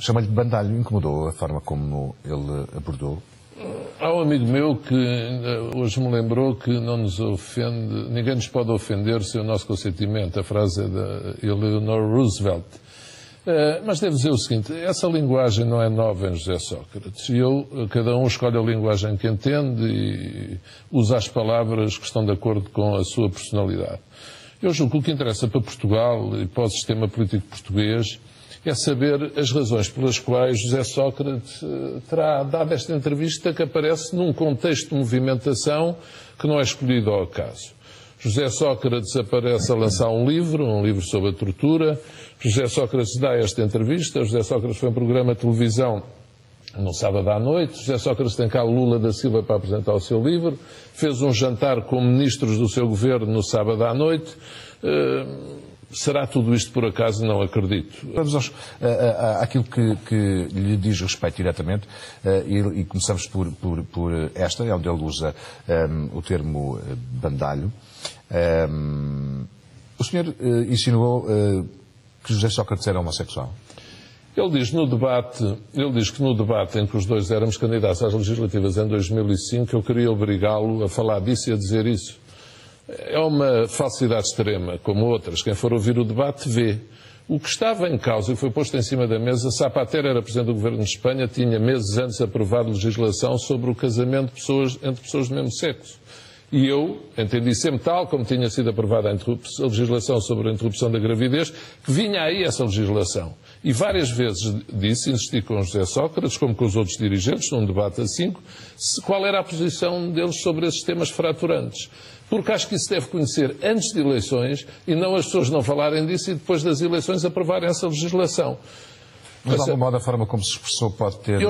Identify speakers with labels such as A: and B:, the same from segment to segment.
A: chama-lhe de bandalho. Incomodou a forma como ele abordou?
B: Há um amigo meu que hoje me lembrou que não nos ofende, ninguém nos pode ofender sem o nosso consentimento. A frase é da Eleanor Roosevelt. Mas devo dizer o seguinte, essa linguagem não é nova em José Sócrates. Cada um escolhe a linguagem que entende e usa as palavras que estão de acordo com a sua personalidade. Eu julgo que o que interessa para Portugal e para o sistema político português é saber as razões pelas quais José Sócrates terá dado esta entrevista que aparece num contexto de movimentação que não é escolhido ao acaso. José Sócrates aparece a lançar um livro sobre a tortura. José Sócrates dá esta entrevista. José Sócrates foi a um programa de televisão no sábado à noite. José Sócrates tem cá o Lula da Silva para apresentar o seu livro. Fez um jantar com ministros do seu governo no sábado à noite. Será tudo isto por acaso? Não acredito.
A: Vamos àquilo que lhe diz respeito diretamente e começamos por esta, é onde ele usa o termo bandalho. O senhor insinuou que José Sócrates era homossexual?
B: Ele diz que no debate em que os dois éramos candidatos às legislativas em 2005, eu queria obrigá-lo a falar disso e a dizer isso. É uma falsidade extrema, como outras. Quem for ouvir o debate vê. O que estava em causa e foi posto em cima da mesa, Zapatero era presidente do governo de Espanha, tinha meses antes aprovado legislação sobre o casamento entre pessoas do mesmo sexo. E eu entendi sempre tal, como tinha sido aprovada a legislação sobre a interrupção da gravidez, que vinha aí essa legislação. E várias vezes insisti com José Sócrates, como com os outros dirigentes, num debate a 5, qual era a posição deles sobre esses temas fraturantes. Porque acho que isso deve conhecer antes de eleições e não as pessoas não falarem disso e depois das eleições aprovarem essa legislação.
A: Mas, de algum modo, a forma como se expressou pode ter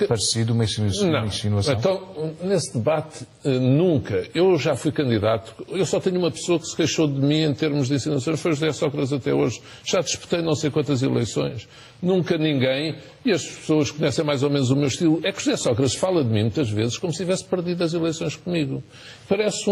A: parecido uma insinuação?
B: Então, nesse debate, nunca. Eu já fui candidato. Eu só tenho uma pessoa que se queixou de mim em termos de insinuações. Foi José Sócrates até hoje. Já disputei não sei quantas eleições. Nunca ninguém, e as pessoas conhecem mais ou menos o meu estilo, é que José Sócrates fala de mim muitas vezes como se tivesse perdido as eleições comigo. Parece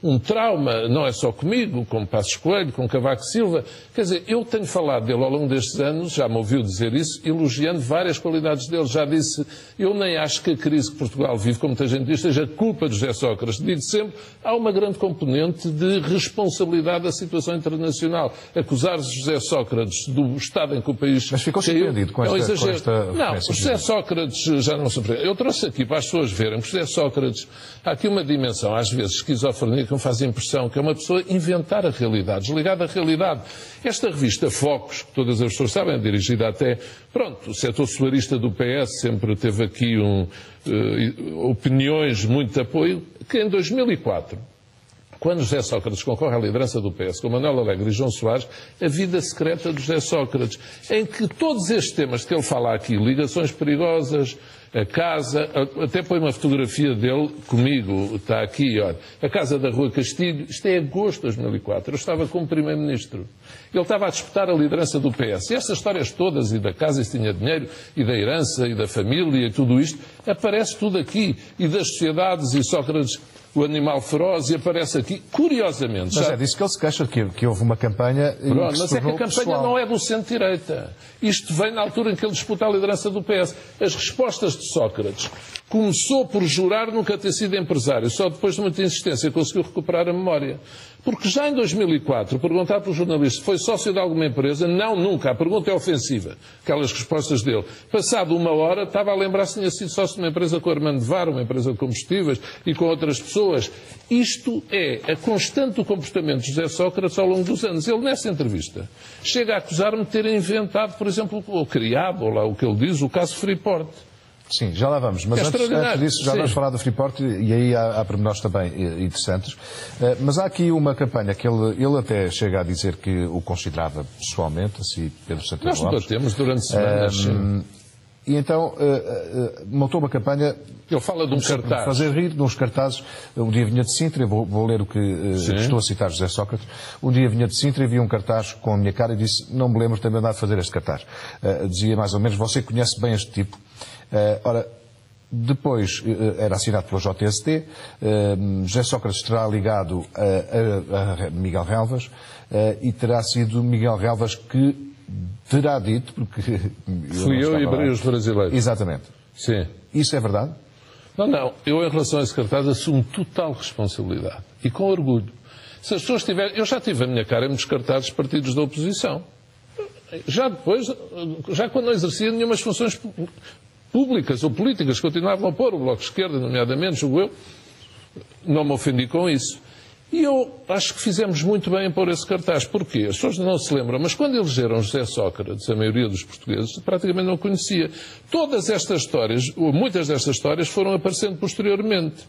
B: um trauma, não é só comigo, com Passos Coelho, com Cavaco Silva. Quer dizer, eu tenho falado dele ao longo destes anos, já me ouviu dizer isso, elogiando várias qualidades dele. Já disse, eu nem acho que a crise que Portugal vive, como muita gente diz, seja culpa de José Sócrates. Digo sempre, há uma grande componente de responsabilidade da situação internacional. Acusar José Sócrates do estado em que o país...
A: Mas ficou surpreendido com esta
B: Não, José Sócrates já não surpreende. Eu trouxe aqui para as pessoas verem que José Sócrates, há aqui uma dimensão, às vezes, esquizofrenia, que me faz a impressão que é uma pessoa inventar a realidade, desligada da realidade. Esta revista Focus, que todas as pessoas sabem, é dirigida até, o setor solarista do PS sempre teve aqui opiniões, muito apoio, que em 2004, quando José Sócrates concorre à liderança do PS com Manuel Alegre e João Soares, a vida secreta de José Sócrates, em que todos estes temas que ele fala aqui, ligações perigosas, a casa, até põe uma fotografia dele comigo, está aqui, olha, a casa da Rua Castilho, isto é agosto de 2004, eu estava como Primeiro-Ministro. Ele estava a disputar a liderança do PS. E estas histórias todas, e da casa, e se tinha dinheiro, e da herança, e da família, e tudo isto, aparece tudo aqui. E das sociedades, e Sócrates, o animal feroz, e aparece aqui, curiosamente.
A: Mas é disso que ele se queixa, que houve uma campanha...
B: Mas é que a campanha não é do centro-direita. Isto vem na altura em que ele disputa a liderança do PS. As respostas de Sócrates começou por jurar nunca ter sido empresário. Só depois de muita insistência conseguiu recuperar a memória. Porque já em 2004, perguntado pelo jornalista se foi sócio de alguma empresa, não, nunca. A pergunta é ofensiva. Aquelas respostas dele. Passado uma hora, estava a lembrar se tinha sido sócio de uma empresa com o Armando Var, uma empresa de combustíveis, e com outras pessoas. Isto é a constante do comportamento de José Sócrates ao longo dos anos. Ele, nessa entrevista, chega a acusar-me de ter inventado, por exemplo, ou criado, ou lá o que ele diz, o caso Freeport.
A: Sim, já lá vamos. Mas antes disso, já vamos falar do Freeport e aí há pormenores também interessantes. Mas há aqui uma campanha que ele até chega a dizer que o considerava pessoalmente, assim, Pedro Santana Lopes.
B: Nós debatemos durante semanas, sim.
A: E então montou uma campanha...
B: Ele fala de um cartaz.
A: Fazer rir de uns cartazes. Um dia vinha de Sintra, vou ler o que estou a citar José Sócrates. Um dia vinha de Sintra e vi um cartaz com a minha cara e disse, não me lembro também de fazer este cartaz. Dizia mais ou menos, você conhece bem este tipo. Ora, depois era assinado pelo JST, José Sócrates terá ligado a Miguel Relvas e terá sido Miguel Relvas que terá dito, porque...
B: Fui eu e os brasileiros.
A: Exatamente.
B: Sim.
A: Isso é verdade?
B: Não. Eu, em relação a esse cartaz, assumo total responsabilidade. E com orgulho. Se as pessoas tiverem... Eu já tive a minha cara em muitos cartazes de partidos da oposição. Já quando não exercia nenhumas funções públicas ou políticas, continuavam a pôr o Bloco de Esquerda, nomeadamente, julgo eu, não me ofendi com isso. E eu acho que fizemos muito bem em pôr esse cartaz. Porquê? As pessoas não se lembram, mas quando elegeram José Sócrates, a maioria dos portugueses praticamente não conhecia. Todas estas histórias, ou muitas destas histórias, foram aparecendo posteriormente.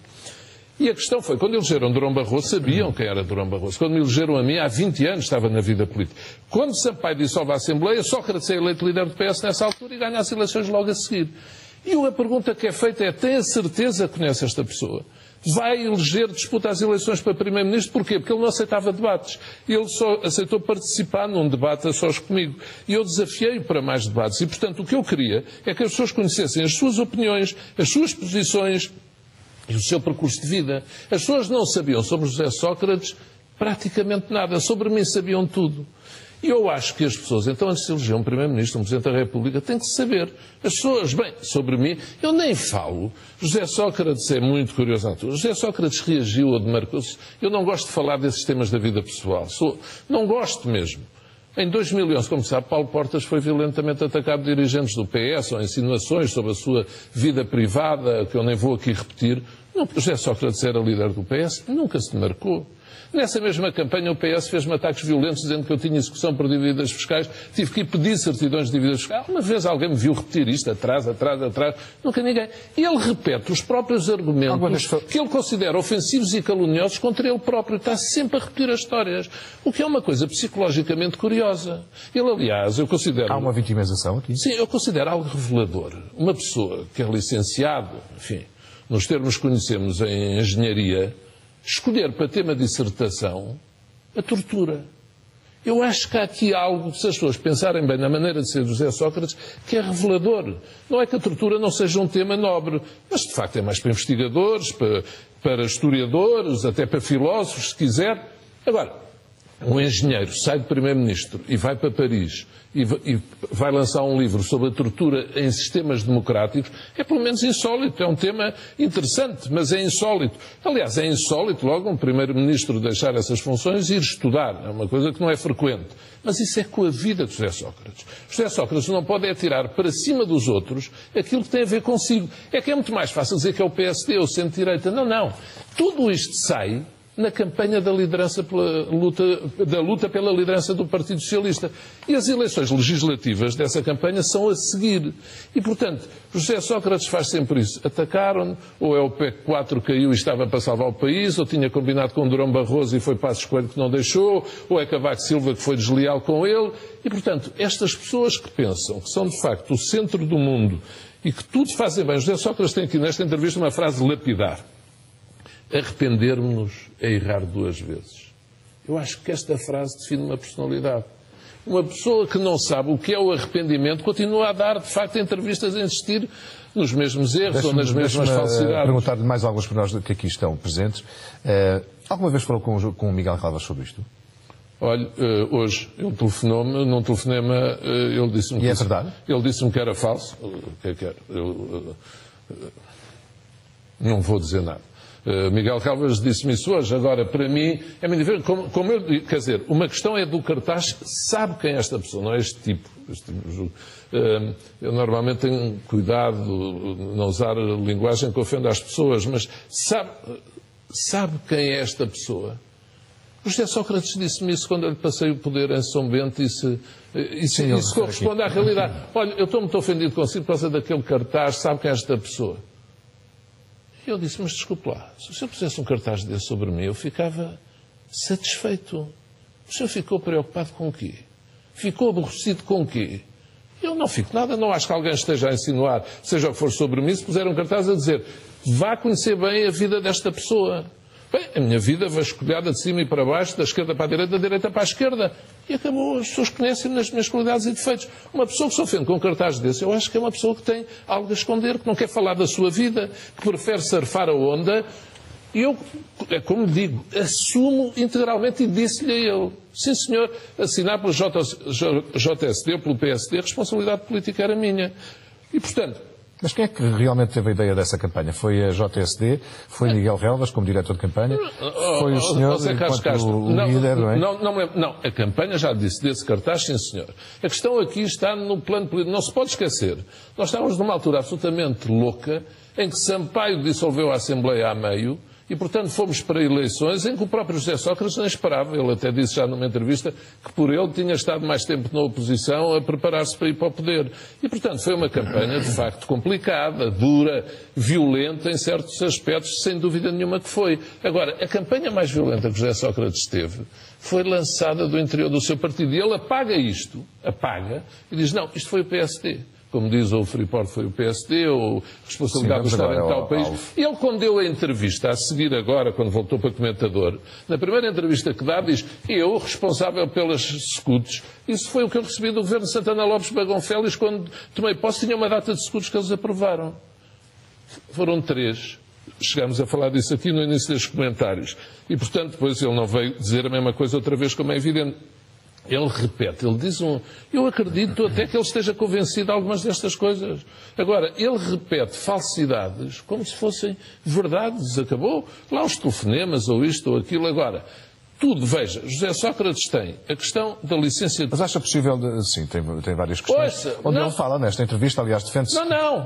B: E a questão foi, quando elegeram Durão Barroso, sabiam quem era Durão Barroso. Quando me elegeram a mim, há 20 anos estava na vida política. Quando Sampaio dissolve a Assembleia, Sócrates é eleito líder do PS nessa altura e ganha as eleições logo a seguir. E a pergunta que é feita é, tem a certeza que conhece esta pessoa? Vai eleger, disputa as eleições para Primeiro-Ministro, porquê? Porque ele não aceitava debates. Ele só aceitou participar num debate a sós comigo. E eu desafiei-o para mais debates. E, portanto, o que eu queria é que as pessoas conhecessem as suas opiniões, as suas posições e o seu percurso de vida. As pessoas não sabiam sobre José Sócrates praticamente nada. Sobre mim sabiam tudo. E eu acho que as pessoas, então, antes de se eleger um Primeiro-Ministro, um Presidente da República, têm que saber. As pessoas, bem, sobre mim, eu nem falo. José Sócrates é muito curioso na altura. José Sócrates reagiu ou demarcou-se. Eu não gosto de falar desses temas da vida pessoal. Não gosto mesmo. Em 2011, como sabe, Paulo Portas foi violentamente atacado por dirigentes do PS, ou insinuações sobre a sua vida privada, que eu nem vou aqui repetir. José Sócrates era líder do PS, nunca se demarcou. Nessa mesma campanha o PS fez-me ataques violentos dizendo que eu tinha execução por dívidas fiscais. Tive que ir pedir certidões de dívidas fiscais. Uma vez alguém me viu repetir isto, atrás. Nunca ninguém. E ele repete os próprios argumentos que ele considera ofensivos e caluniosos contra ele próprio. Está sempre a repetir as histórias. O que é uma coisa psicologicamente curiosa. Ele, aliás, eu considero...
A: Há uma vitimização aqui?
B: Sim, eu considero algo revelador. Uma pessoa que é licenciado, enfim, nos termos que conhecemos em engenharia, escolher para tema de dissertação a tortura. Eu acho que há aqui algo, se as pessoas pensarem bem na maneira de ser de José Sócrates, que é revelador. Não é que a tortura não seja um tema nobre, mas de facto é mais para investigadores, para historiadores, até para filósofos, se quiser. Agora, um engenheiro sai de Primeiro-Ministro e vai para Paris e vai lançar um livro sobre a tortura em sistemas democráticos, é pelo menos insólito. É um tema interessante, mas é insólito. Aliás, é insólito logo um Primeiro-Ministro deixar essas funções e ir estudar. É uma coisa que não é frequente. Mas isso é com a vida de José Sócrates. José Sócrates não pode atirar para cima dos outros aquilo que tem a ver consigo. É que é muito mais fácil dizer que é o PSD ou o centro-direita. Não. Tudo isto sai na campanha da luta pela liderança do Partido Socialista. E as eleições legislativas dessa campanha são a seguir. E, portanto, José Sócrates faz sempre isso. Atacaram-no, ou é o PEC 4 caiu e estava para salvar o país, ou tinha combinado com Durão Barroso e foi Passos Coelho que não deixou, ou é Cavaco Silva que foi desleal com ele. E, portanto, estas pessoas que pensam que são, de facto, o centro do mundo e que tudo fazem bem. José Sócrates tem aqui nesta entrevista uma frase lapidar. Arrepender-nos é errar duas vezes. Eu acho que esta frase define uma personalidade. Uma pessoa que não sabe o que é o arrependimento continua a dar, de facto, entrevistas a insistir nos mesmos erros ou nas mesmas falsidades.
A: Perguntar-lhe mais alguns pormenores que aqui estão presentes. Alguma vez falou com o Miguel Calvas sobre isto?
B: Olha, hoje ele telefonou-me, num telefonema, ele disse-me...
A: E é verdade?
B: Ele disse-me que era falso. O que é que era? Não vou dizer nada. Miguel Calvas disse-me isso hoje. Agora, para mim, é muito diferente. Como eu, quer dizer, uma questão é do cartaz, sabe quem é esta pessoa, não é este tipo. Eu normalmente tenho cuidado de não usar linguagem que ofenda as pessoas, mas sabe quem é esta pessoa? O José Sócrates disse-me isso quando eu lhe passei o poder em São Bento e isso corresponde à realidade. Olha, eu estou muito ofendido consigo por causa daquele cartaz, sabe quem é esta pessoa? E eu disse, mas desculpe lá, se eu pusesse um cartaz desse sobre mim, eu ficava satisfeito. O senhor ficou preocupado com o quê? Ficou aborrecido com o quê? Eu não fico nada, não acho que alguém esteja a insinuar, seja o que for sobre mim, se puser um cartaz a dizer, vá conhecer bem a vida desta pessoa. Bem, a minha vida vasculhada de cima e para baixo, da esquerda para a direita, da direita para a esquerda. E acabou, as pessoas conhecem-me nas minhas qualidades e defeitos. Uma pessoa que se ofende com um cartaz desse, eu acho que é uma pessoa que tem algo a esconder, que não quer falar da sua vida, que prefere surfar a onda E eu, é como digo, assumo integralmente e disse-lhe a ele: sim, senhor, assinar pelo JSD ou pelo PSD, a responsabilidade política era minha. E, portanto...
A: Mas quem é que realmente teve a ideia dessa campanha? Foi a JSD? Foi Miguel Relvas, como diretor de campanha? Foi o senhor, enquanto o líder, não é?
B: Não, a campanha já disse desse cartaz, sim, senhor. A questão aqui está no plano político. Não se pode esquecer. Nós estávamos numa altura absolutamente louca, em que Sampaio dissolveu a Assembleia a meio, e, portanto, fomos para eleições em que o próprio José Sócrates não esperava. Ele até disse já numa entrevista que por ele tinha estado mais tempo na oposição a preparar-se para ir para o poder. E, portanto, foi uma campanha, de facto, complicada, dura, violenta em certos aspectos, sem dúvida nenhuma que foi. Agora, a campanha mais violenta que José Sócrates teve foi lançada do interior do seu partido. E ele apaga isto, e diz: não, isto foi o PSD. Como diz o Freeport, foi o PSD, ou responsabilidade do Estado em tal país. E ele, quando deu a entrevista, a seguir agora, quando voltou para comentador, na primeira entrevista que dá, diz: eu, responsável pelas SCUTs, isso foi o que eu recebi do governo de Santana Lopes Bagão Félix, quando tomei posse, tinha uma data de SCUTs que eles aprovaram. Foram 3. Chegámos a falar disso aqui no início dos comentários. E, portanto, depois ele não veio dizer a mesma coisa outra vez, como é evidente. Ele repete, ele diz eu acredito até que ele esteja convencido de algumas destas coisas. Agora, ele repete falsidades como se fossem verdades. Acabou lá os telefonemas, ou isto ou aquilo. Agora, tudo, veja, José Sócrates tem a questão da licenciatura.
A: Mas acha possível, sim, tem várias questões, onde ele fala nesta entrevista, aliás, defende-se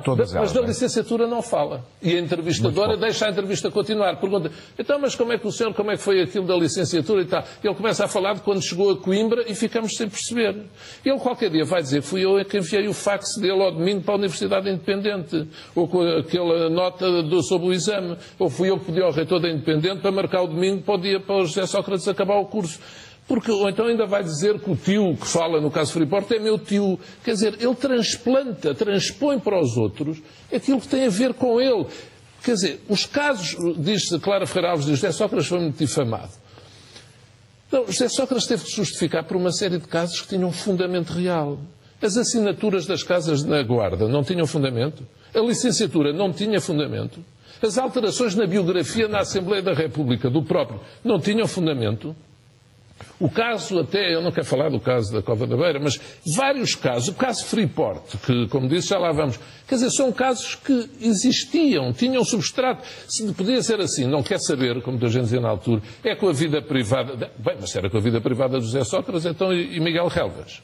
A: todas elas.
B: Mas da licenciatura não fala. E a entrevistadora deixa a entrevista continuar. Pergunta: então, mas como é que foi aquilo da licenciatura e tal? Ele começa a falar de quando chegou a Coimbra e ficamos sem perceber. Ele qualquer dia vai dizer: fui eu que enviei o fax dele ao domingo para a Universidade Independente, ou com aquela nota sobre o exame, ou fui eu que pedi ao reitor da Independente para marcar o domingo para o dia para o José Sócrates acabar o curso. Ou então ainda vai dizer que o tio que fala no caso Freeport é meu tio. Quer dizer, ele transpõe para os outros aquilo que tem a ver com ele. Quer dizer, os casos, diz Clara Ferreira Alves, diz: José Sócrates foi muito difamado. Não, José Sócrates teve que se justificar por uma série de casos que tinham fundamento real. As assinaturas das casas na Guarda não tinham fundamento. A licenciatura não tinha fundamento. As alterações na biografia na Assembleia da República do próprio não tinham fundamento. O caso até, eu não quero falar do caso da Cova da Beira, mas vários casos, o caso Freeport, que, como disse, já lá vamos, quer dizer, são casos que existiam, tinham substrato. Se podia ser assim, não quer saber, como a gente dizia na altura, é com a vida privada, bem, mas era com a vida privada de José Sócrates, então, e Miguel Relvas.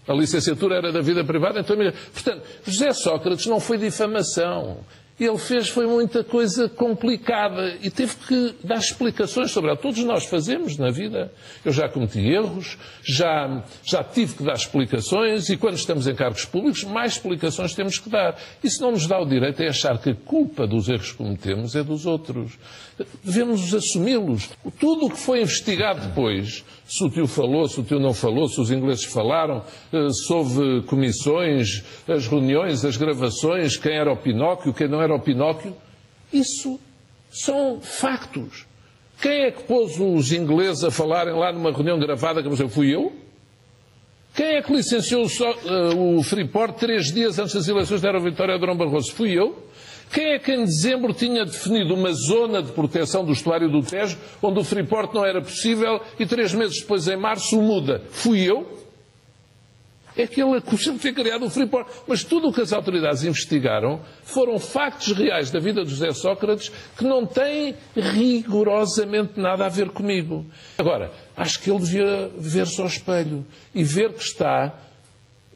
B: A licenciatura era da vida privada, então... Portanto, José Sócrates não foi difamação. Ele foi muita coisa complicada e teve que dar explicações sobre ela. Todos nós fazemos na vida. Eu já cometi erros, já tive que dar explicações e quando estamos em cargos públicos, mais explicações temos que dar. Isso não nos dá o direito a achar que a culpa dos erros que cometemos é dos outros. Devemos assumi-los. Tudo o que foi investigado depois, se o tio falou, se o tio não falou, se os ingleses falaram, se houve comissões, as reuniões, as gravações, quem era o Pinóquio, quem não era o Pinóquio, isso são factos. Quem é que pôs os ingleses a falarem lá numa reunião gravada, como eu fui eu? Quem é que licenciou o Freeport 3 dias antes das eleições da Vitória de Durão Barroso? Fui eu. Quem é que em dezembro tinha definido uma zona de proteção do estuário do Tejo, onde o Freeport não era possível, e 3 meses depois, em março, muda? Fui eu. É que ele acusa de ter criado o Freeport. Mas tudo o que as autoridades investigaram foram factos reais da vida de José Sócrates que não têm rigorosamente nada a ver comigo. Agora, acho que ele devia ver-se ao espelho e ver que está...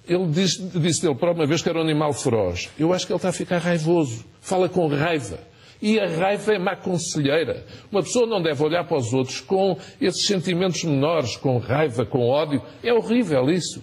B: Ele disse dele próprio uma vez que era um animal feroz. Eu acho que ele está a ficar raivoso. Fala com raiva. E a raiva é má conselheira. Uma pessoa não deve olhar para os outros com esses sentimentos menores, com raiva, com ódio. É horrível isso.